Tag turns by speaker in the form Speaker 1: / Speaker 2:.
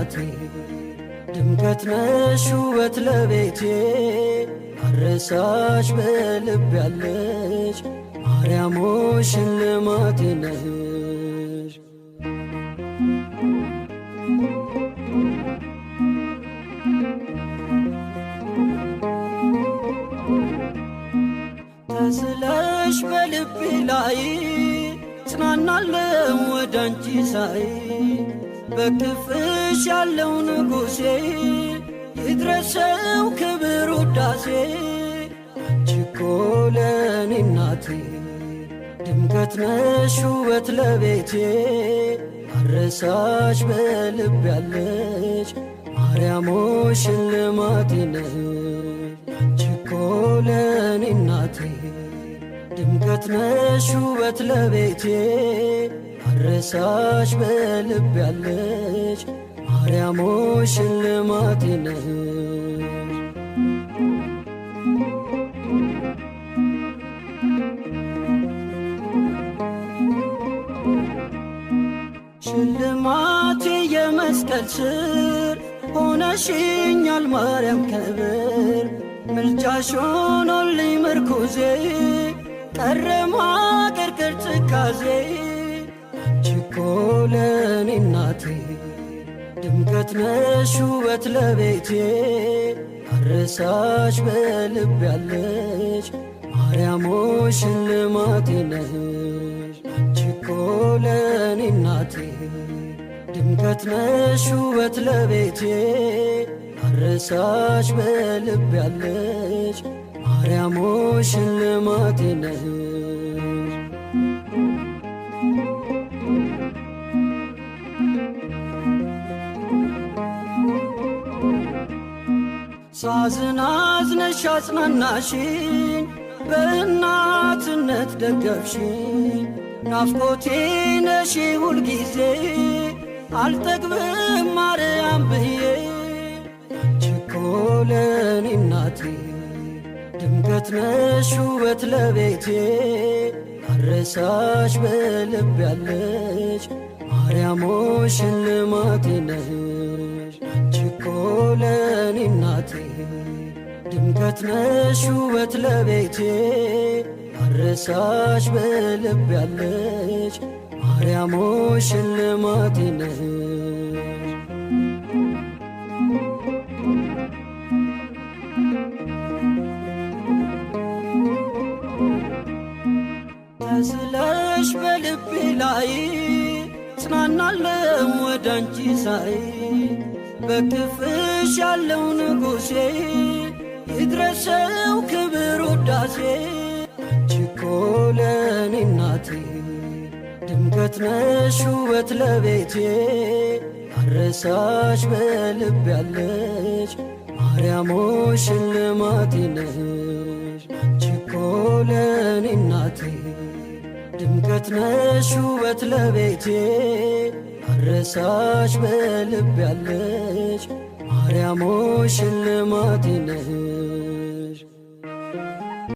Speaker 1: እናቴ ድምቀት ነሽ ውበት ለቤቴ አረሳሽ በልብ ያለሽ ማርያም ሆይ ሽልማቴ ነሽ። ተስለሽ በልቤ ላይ ጽናናለው ወዳንቺ ሳይ በክፍሽ ያለው ንጉሴ ይድረሰው ክብር ውዳሴ። አንቺ እኮ ለኔ እናቴ ድምቀት ነሽ ውበት ለቤቴ አረሳሽ በልብ ያለሽ ማርያም ሆይ ሽልማቴ ነሽ። አንቺ እኮ ለኔ እናቴ ድምቀት ነሽ ውበት ለቤቴ አረሳሽ በልብ ያለሽ ማርያም ሆይ ሽልማቴ ነሽ። ሽልማቴ የመስቀል ስር ሆነሽኛል ማርያም ክብር ምልጃሽ ሆኖልኝ ምርኩዜ ቀረማ ቅርቅር ትካዜ። አንቺ እኮ ለኔ እናቴ ድምቀት ነሽ ውበት ለቤቴ አረሳሽ በልብ ያለሽ ማርያም ሆይ ሽልማቴ ነሽ። አንቺ እኮ ለኔ እናቴ ድምቀት ነሽ ውበት ለቤቴ አረሳሽ በልብ ያለሽ ማርያም ሆይ ሽልማቴ ነሽ። ሳዝን አዝነሽ አጽናናሽኝ በእናትነት ደገፍሽኝ ናፍቆቴ ነሽ ሁልጊዜ አልጠግብም ማርያም ብዬ። አንቺ እኮ ለኔ እናቴ ድምቀት ነሽ ውበት ለቤቴ አረሳሽ በልብ ያለሽ ማርያም ሆይ ሽልማቴ ነሽ። አንቺ እኮ ለኔ እናቴ ድምቀት ነሽ ውበት ለቤቴ አረሳሽ በልብ ያለሽ ማርያም ሆይ ሽልማቴ ነሽ። ተስለሽ በልቤ ላይ ጽናናለው ወዳንቺ ሳይ በክፍሽ ያለው ንጉሴ ይድረሰው ክብር ውዳሴ። አንቺ እኮ ለኔ እናቴ ድምቀት ነሽ ውበት ለቤቴ አረሳሽ በልብ ያለሽ ማርያም ሆይ ሽልማቴ ነሽ። አንቺ እኮ ለኔ እናቴ ድምቀት ነሽ ውበት ለቤቴ አረሳሽ በልብ ያለሽ ማርያም ሆይ ሽልማቴ ነሽ።